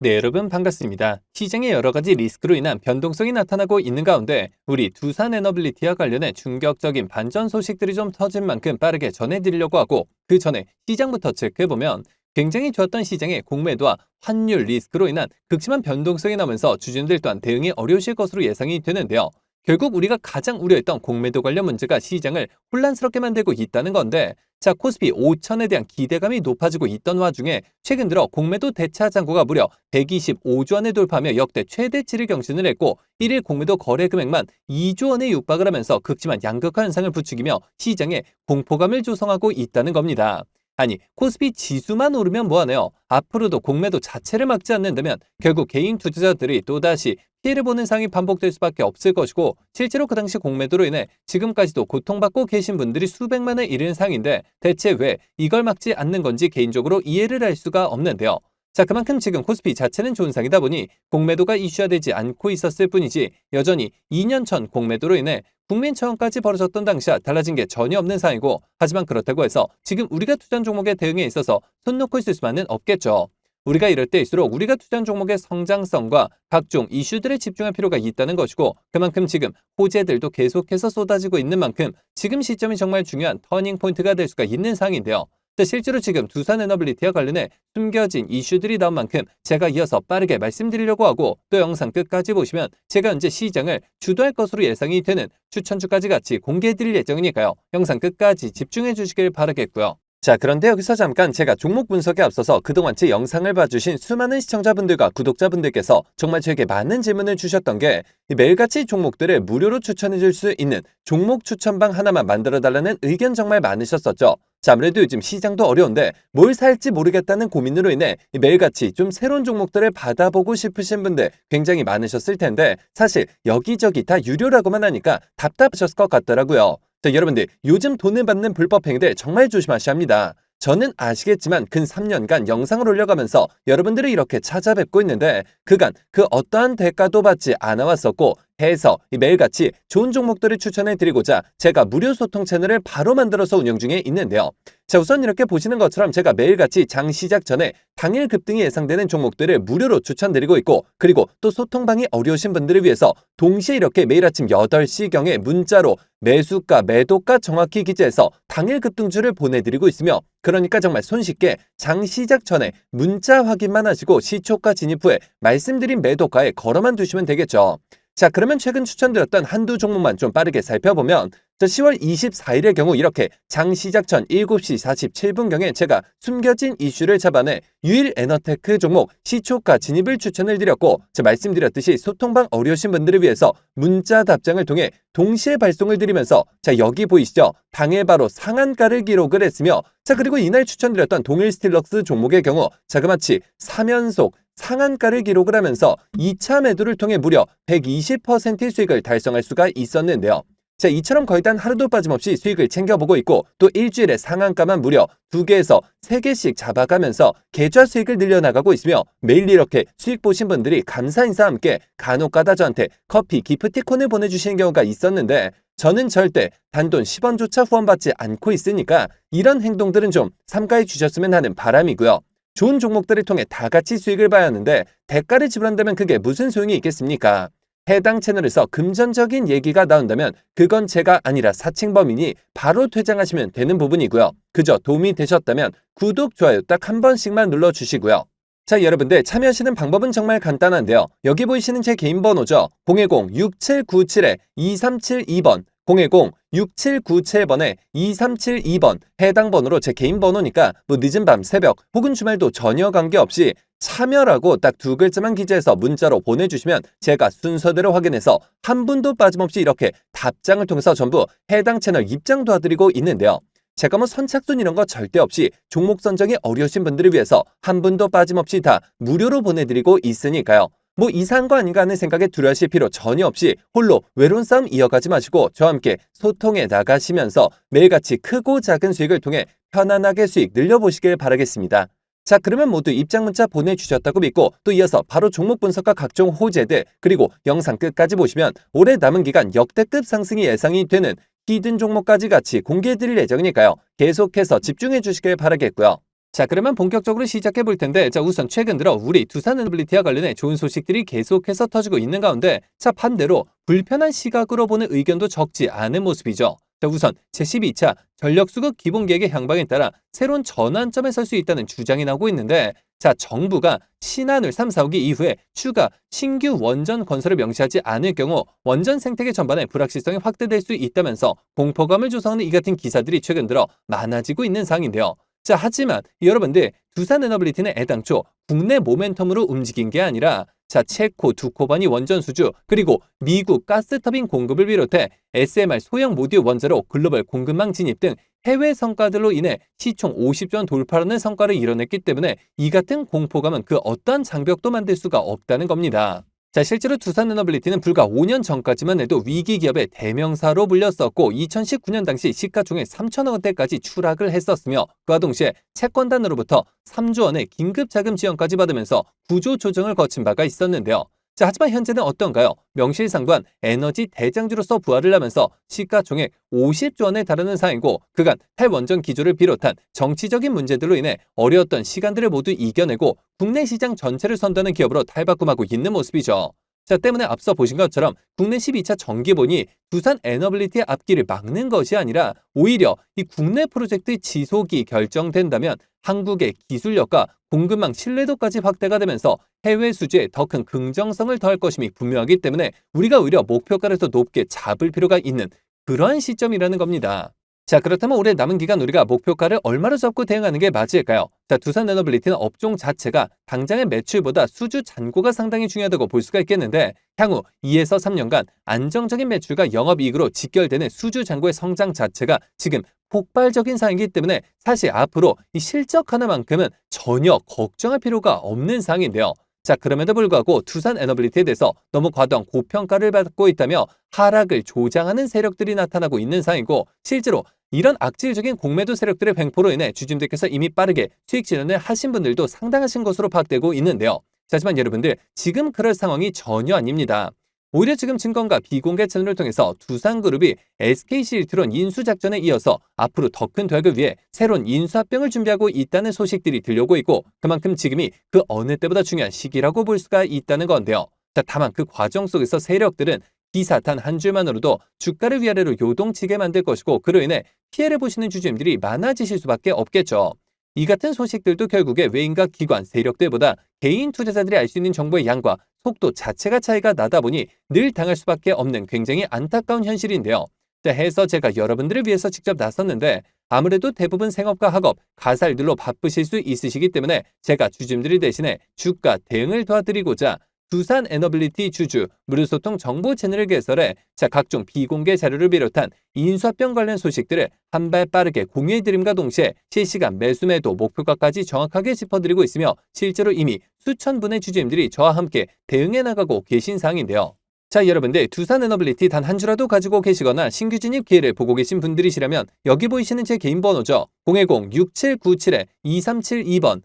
네, 여러분 반갑습니다. 시장의 여러 가지 리스크로 인한 변동성이 나타나고 있는 가운데 우리 두산 에너빌리티와 관련해 충격적인 반전 소식들이 좀 터진 만큼 빠르게 전해드리려고 하고 그 전에 시장부터 체크해보면 굉장히 좋았던 시장의 공매도와 환율 리스크로 인한 극심한 변동성이 나면서 주주들 또한 대응이 어려우실 것으로 예상이 되는데요. 결국 우리가 가장 우려했던 공매도 관련 문제가 시장을 혼란스럽게 만들고 있다는 건데 자, 코스피 5천에 대한 기대감이 높아지고 있던 와중에 최근 들어 공매도 대차 잔고가 무려 125조 원을 돌파하며 역대 최대치를 경신을 했고 1일 공매도 거래 금액만 2조 원에 육박을 하면서 극심한 양극화 현상을 부추기며 시장에 공포감을 조성하고 있다는 겁니다. 아니, 코스피 지수만 오르면 뭐하네요. 앞으로도 공매도 자체를 막지 않는다면 결국 개인 투자자들이 또다시 피해를 보는 상황이 반복될 수밖에 없을 것이고 실제로 그 당시 공매도로 인해 지금까지도 고통받고 계신 분들이 수백만에 이르는 상황인데 대체 왜 이걸 막지 않는 건지 개인적으로 이해를 할 수가 없는데요. 자, 그만큼 지금 코스피 자체는 좋은 상이다 보니 공매도가 이슈화되지 않고 있었을 뿐이지 여전히 2년 전 공매도로 인해 국민청원까지 벌어졌던 당시와 달라진 게 전혀 없는 상황이고 하지만 그렇다고 해서 지금 우리가 투자한 종목의 대응에 있어서 손 놓고 있을 수만은 없겠죠. 우리가 이럴 때일수록 우리가 투자한 종목의 성장성과 각종 이슈들에 집중할 필요가 있다는 것이고 그만큼 지금 호재들도 계속해서 쏟아지고 있는 만큼 지금 시점이 정말 중요한 터닝 포인트가 될 수가 있는 상황인데요. 실제로 지금 두산 에너빌리티와 관련해 숨겨진 이슈들이 나온 만큼 제가 이어서 빠르게 말씀드리려고 하고 또 영상 끝까지 보시면 제가 현재 시장을 주도할 것으로 예상이 되는 추천주까지 같이 공개해드릴 예정이니까요. 영상 끝까지 집중해 주시길 바라겠고요. 자, 그런데 여기서 잠깐 제가 종목 분석에 앞서서 그동안 제 영상을 봐주신 수많은 시청자분들과 구독자분들께서 정말 저에게 많은 질문을 주셨던 게 매일같이 종목들을 무료로 추천해 줄 수 있는 종목 추천방 하나만 만들어 달라는 의견 정말 많으셨었죠. 자, 아무래도 요즘 시장도 어려운데 뭘 살지 모르겠다는 고민으로 인해 매일같이 좀 새로운 종목들을 받아보고 싶으신 분들 굉장히 많으셨을 텐데 사실 여기저기 다 유료라고만 하니까 답답하셨을 것 같더라고요. 자, 여러분들 요즘 돈을 받는 불법 행위들 정말 조심하셔야 합니다. 저는 아시겠지만 근 3년간 영상을 올려가면서 여러분들을 이렇게 찾아뵙고 있는데 그간 그 어떠한 대가도 받지 않아 왔었고 해서 매일같이 좋은 종목들을 추천해드리고자 제가 무료 소통 채널을 바로 만들어서 운영 중에 있는데요. 자, 우선 이렇게 보시는 것처럼 제가 매일같이 장 시작 전에 당일 급등이 예상되는 종목들을 무료로 추천드리고 있고 그리고 또 소통방이 어려우신 분들을 위해서 동시에 이렇게 매일 아침 8시경에 문자로 매수가, 매도가 정확히 기재해서 당일 급등주를 보내드리고 있으며 그러니까 정말 손쉽게 장 시작 전에 문자 확인만 하시고 시초가 진입 후에 말씀드린 매도가에 걸어만 두시면 되겠죠. 자, 그러면 최근 추천드렸던 한두 종목만 좀 빠르게 살펴보면 10월 24일의 경우 이렇게 장 시작 전 7시 47분경에 제가 숨겨진 이슈를 잡아내 유일 에너테크 종목 시초가 진입을 추천을 드렸고 말씀드렸듯이 소통방 어려우신 분들을 위해서 문자 답장을 통해 동시에 발송을 드리면서 자, 여기 보이시죠? 당일 바로 상한가를 기록을 했으며 자, 그리고 이날 추천드렸던 동일 스틸럭스 종목의 경우 자그마치 3연속 상한가를 기록을 하면서 2차 매도를 통해 무려 120%의 수익을 달성할 수가 있었는데요. 자, 이처럼 거의 단 하루도 빠짐없이 수익을 챙겨보고 있고 또 일주일에 상한가만 무려 2개에서 3개씩 잡아가면서 계좌 수익을 늘려나가고 있으며 매일 이렇게 수익 보신 분들이 감사 인사와 함께 간혹가다 저한테 커피 기프티콘을 보내주시는 경우가 있었는데 저는 절대 단돈 10원조차 후원받지 않고 있으니까 이런 행동들은 좀 삼가해 주셨으면 하는 바람이고요. 좋은 종목들을 통해 다 같이 수익을 봐야 하는데 대가를 지불한다면 그게 무슨 소용이 있겠습니까? 해당 채널에서 금전적인 얘기가 나온다면 그건 제가 아니라 사칭범이니 바로 퇴장하시면 되는 부분이고요. 그저 도움이 되셨다면 구독, 좋아요 딱 한 번씩만 눌러주시고요. 자, 여러분들 참여하시는 방법은 정말 간단한데요. 여기 보이시는 제 개인 번호죠. 010-6797-2372번 010-6797번에 2372번 해당 번호로 제 개인 번호니까 뭐 늦은 밤 새벽 혹은 주말도 전혀 관계없이 참여라고 딱 두 글자만 기재해서 문자로 보내주시면 제가 순서대로 확인해서 한 분도 빠짐없이 이렇게 답장을 통해서 전부 해당 채널 입장 도와드리고 있는데요. 제가 뭐 선착순 이런 거 절대 없이 종목 선정이 어려우신 분들을 위해서 한 분도 빠짐없이 다 무료로 보내드리고 있으니까요. 뭐 이상한 거 아닌가 하는 생각에 두려워하실 필요 전혀 없이 홀로 외로운 싸움 이어가지 마시고 저와 함께 소통해 나가시면서 매일같이 크고 작은 수익을 통해 편안하게 수익 늘려보시길 바라겠습니다. 자, 그러면 모두 입장 문자 보내주셨다고 믿고 또 이어서 바로 종목 분석과 각종 호재들 그리고 영상 끝까지 보시면 올해 남은 기간 역대급 상승이 예상이 되는 히든 종목까지 같이 공개해드릴 예정이니까요. 계속해서 집중해 주시길 바라겠고요. 자, 그러면 본격적으로 시작해 볼 텐데, 자, 우선 최근 들어 우리 두산 에너빌리티와 관련해 좋은 소식들이 계속해서 터지고 있는 가운데, 자, 반대로 불편한 시각으로 보는 의견도 적지 않은 모습이죠. 자, 우선 제12차 전력수급 기본계획의 향방에 따라 새로운 전환점에 설 수 있다는 주장이 나오고 있는데, 자, 정부가 신한울 3, 4호기 이후에 추가 신규 원전 건설을 명시하지 않을 경우 원전 생태계 전반의 불확실성이 확대될 수 있다면서 공포감을 조성하는 이 같은 기사들이 최근 들어 많아지고 있는 상황인데요. 자, 하지만 여러분들 두산 에너빌리티는 애당초 국내 모멘텀으로 움직인 게 아니라, 자, 체코 두코바니 원전 수주, 그리고 미국 가스터빈 공급을 비롯해 SMR 소형 모듈 원자로 글로벌 공급망 진입 등 해외 성과들로 인해 시총 50조 원 돌파라는 성과를 이뤄냈기 때문에 이 같은 공포감은 그 어떠한 장벽도 만들 수가 없다는 겁니다. 자, 실제로 두산 에너빌리티는 불과 5년 전까지만 해도 위기 기업의 대명사로 불렸었고, 2019년 당시 시가총액 3천억 원대까지 추락을 했었으며, 그와 동시에 채권단으로부터 3조 원의 긴급 자금 지원까지 받으면서 구조 조정을 거친 바가 있었는데요. 자, 하지만 현재는 어떤가요? 명실상부한 에너지 대장주로서 부활을 하면서 시가총액 50조 원에 달하는 상황이고, 그간 탈원전 기조를 비롯한 정치적인 문제들로 인해 어려웠던 시간들을 모두 이겨내고 국내 시장 전체를 선도하는 기업으로 탈바꿈하고 있는 모습이죠. 자, 때문에 앞서 보신 것처럼 국내 12차 정기본이 두산 에너빌리티의 앞길을 막는 것이 아니라 오히려 이 국내 프로젝트의 지속이 결정된다면 한국의 기술력과 공급망 신뢰도까지 확대가 되면서 해외 수주에 더 큰 긍정성을 더할 것임이 분명하기 때문에 우리가 오히려 목표가를 더 높게 잡을 필요가 있는 그러한 시점이라는 겁니다. 자, 그렇다면 올해 남은 기간 우리가 목표가를 얼마로 잡고 대응하는 게 맞을까요? 자, 두산 에너빌리티는 업종 자체가 당장의 매출보다 수주 잔고가 상당히 중요하다고 볼 수가 있겠는데, 향후 2에서 3년간 안정적인 매출과 영업이익으로 직결되는 수주 잔고의 성장 자체가 지금 폭발적인 상황이기 때문에 사실 앞으로 이 실적 하나만큼은 전혀 걱정할 필요가 없는 상황인데요. 자, 그럼에도 불구하고 두산 에너빌리티에 대해서 너무 과도한 고평가를 받고 있다며 하락을 조장하는 세력들이 나타나고 있는 상황이고, 실제로 이런 악질적인 공매도 세력들의 횡포로 인해 주주님들께서 이미 빠르게 수익 실현을 하신 분들도 상당하신 것으로 파악되고 있는데요. 하지만 여러분들 지금 그럴 상황이 전혀 아닙니다. 오히려 지금 증권가 비공개 채널을 통해서 두산그룹이 SKC일트론 인수작전에 이어서 앞으로 더 큰 도약을 위해 새로운 인수합병을 준비하고 있다는 소식들이 들려오고 있고, 그만큼 지금이 그 어느 때보다 중요한 시기라고 볼 수가 있다는 건데요. 자, 다만 그 과정 속에서 세력들은 기사 단 한 줄만으로도 주가를 위아래로 요동치게 만들 것이고, 그로 인해 피해를 보시는 주주님들이 많아지실 수밖에 없겠죠. 이 같은 소식들도 결국에 외인과 기관, 세력들보다 개인 투자자들이 알 수 있는 정보의 양과 속도 자체가 차이가 나다 보니 늘 당할 수밖에 없는 굉장히 안타까운 현실인데요. 자, 해서 제가 여러분들을 위해서 직접 나섰는데, 아무래도 대부분 생업과 학업, 가사일들로 바쁘실 수 있으시기 때문에 제가 주주님들 대신에 주가 대응을 도와드리고자 두산 에너빌리티 주주 무료소통 정보 채널을 개설해, 자, 각종 비공개 자료를 비롯한 인수합병 관련 소식들을 한 발 빠르게 공유해드림과 동시에 실시간 매수 매도 목표가까지 정확하게 짚어드리고 있으며, 실제로 이미 수천 분의 주주님들이 저와 함께 대응해 나가고 계신 상황인데요. 자, 여러분들 두산 에너빌리티 단 한 주라도 가지고 계시거나 신규 진입 기회를 보고 계신 분들이시라면 여기 보이시는 제 개인 번호죠. 010-6797-2372번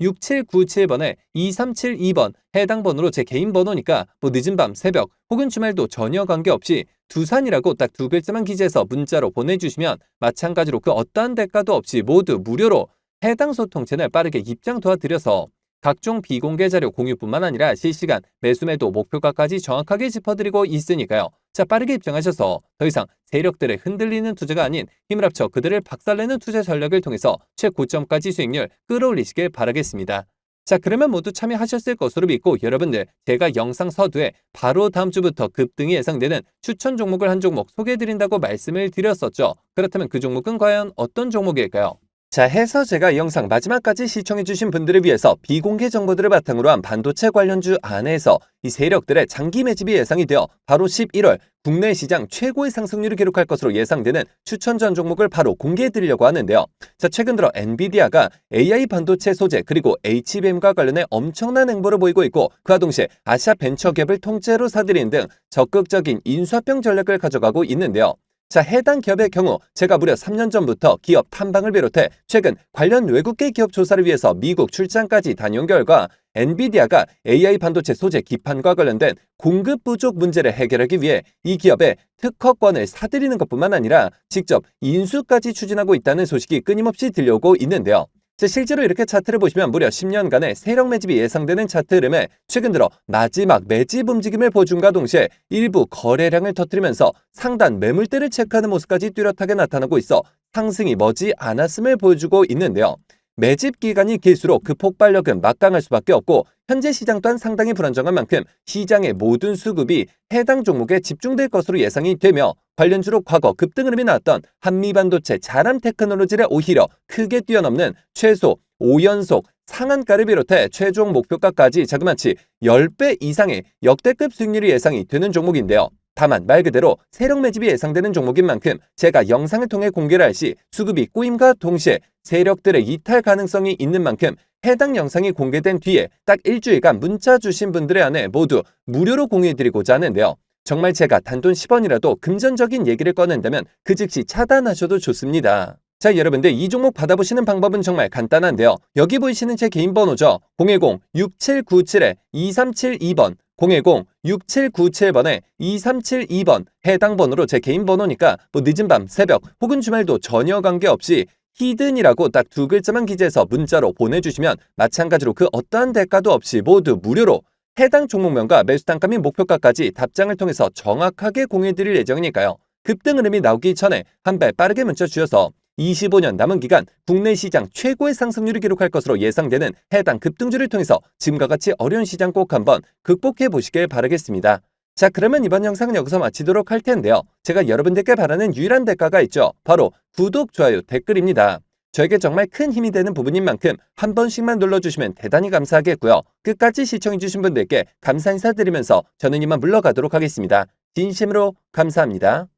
010-6797번에 2372번 해당 번호로 제 개인 번호니까 뭐 늦은 밤, 새벽 혹은 주말도 전혀 관계없이 두산이라고 딱 두 글자만 기재해서 문자로 보내주시면 마찬가지로 그 어떠한 대가도 없이 모두 무료로 해당 소통 채널 빠르게 입장 도와드려서 각종 비공개 자료 공유뿐만 아니라 실시간 매수 매도 목표가까지 정확하게 짚어드리고 있으니까요. 자, 빠르게 입장하셔서 더 이상 세력들의 흔들리는 투자가 아닌 힘을 합쳐 그들을 박살내는 투자 전략을 통해서 최고점까지 수익률 끌어올리시길 바라겠습니다. 자, 그러면 모두 참여하셨을 것으로 믿고, 여러분들 제가 영상 서두에 바로 다음 주부터 급등이 예상되는 추천 종목을 한 종목 소개해드린다고 말씀을 드렸었죠. 그렇다면 그 종목은 과연 어떤 종목일까요? 자, 해서 제가 이 영상 마지막까지 시청해주신 분들을 위해서 비공개 정보들을 바탕으로 한 반도체 관련주 안에서 이 세력들의 장기 매집이 예상이 되어 바로 11월 국내 시장 최고의 상승률을 기록할 것으로 예상되는 추천 전 종목을 바로 공개해드리려고 하는데요. 자, 최근 들어 엔비디아가 AI 반도체 소재 그리고 HBM과 관련해 엄청난 행보를 보이고 있고, 그와 동시에 아시아 벤처기업을 통째로 사들이는 등 적극적인 인수합병 전략을 가져가고 있는데요. 자, 해당 기업의 경우 제가 무려 3년 전부터 기업 탐방을 비롯해 최근 관련 외국계 기업 조사를 위해서 미국 출장까지 다녀온 결과 엔비디아가 AI 반도체 소재 기판과 관련된 공급 부족 문제를 해결하기 위해 이 기업의 특허권을 사들이는 것뿐만 아니라 직접 인수까지 추진하고 있다는 소식이 끊임없이 들려오고 있는데요. 자, 실제로 이렇게 차트를 보시면 무려 10년간의 세력 매집이 예상되는 차트 흐름에 최근 들어 마지막 매집 움직임을 보여준과 동시에 일부 거래량을 터뜨리면서 상단 매물대를 체크하는 모습까지 뚜렷하게 나타나고 있어 상승이 머지 않았음을 보여주고 있는데요. 매집 기간이 길수록 그 폭발력은 막강할 수밖에 없고 현재 시장 또한 상당히 불안정한 만큼 시장의 모든 수급이 해당 종목에 집중될 것으로 예상이 되며 관련주로 과거 급등 흐름이 나왔던 한미반도체 자람 테크놀로지를 오히려 크게 뛰어넘는 최소 5연속 상한가를 비롯해 최종 목표가까지 자그마치 10배 이상의 역대급 수익률이 예상이 되는 종목인데요. 다만 말 그대로 세력 매집이 예상되는 종목인 만큼 제가 영상을 통해 공개를 할 시 수급이 꼬임과 동시에 세력들의 이탈 가능성이 있는 만큼 해당 영상이 공개된 뒤에 딱 일주일간 문자 주신 분들에 한해 모두 무료로 공유해드리고자 하는데요. 정말 제가 단돈 10원이라도 금전적인 얘기를 꺼낸다면 그 즉시 차단하셔도 좋습니다. 자, 여러분들 이 종목 받아보시는 방법은 정말 간단한데요. 여기 보이시는 제 개인 번호죠. 010-6797-2372번 010-6797번에 2372번 해당 번호로 제 개인 번호니까 뭐 늦은 밤, 새벽 혹은 주말도 전혀 관계없이 히든이라고 딱 두 글자만 기재해서 문자로 보내주시면 마찬가지로 그 어떠한 대가도 없이 모두 무료로 해당 종목명과 매수단가 및 목표가까지 답장을 통해서 정확하게 공유해드릴 예정이니까요. 급등 흐름이 나오기 전에 한 배 빠르게 문자 주셔서 25년 남은 기간 국내 시장 최고의 상승률을 기록할 것으로 예상되는 해당 급등주를 통해서 지금과 같이 어려운 시장 꼭 한번 극복해 보시길 바라겠습니다. 자, 그러면 이번 영상은 여기서 마치도록 할 텐데요. 제가 여러분들께 바라는 유일한 대가가 있죠. 바로 구독, 좋아요, 댓글입니다. 저에게 정말 큰 힘이 되는 부분인 만큼 한 번씩만 눌러주시면 대단히 감사하겠고요. 끝까지 시청해주신 분들께 감사 인사드리면서 저는 이만 물러가도록 하겠습니다. 진심으로 감사합니다.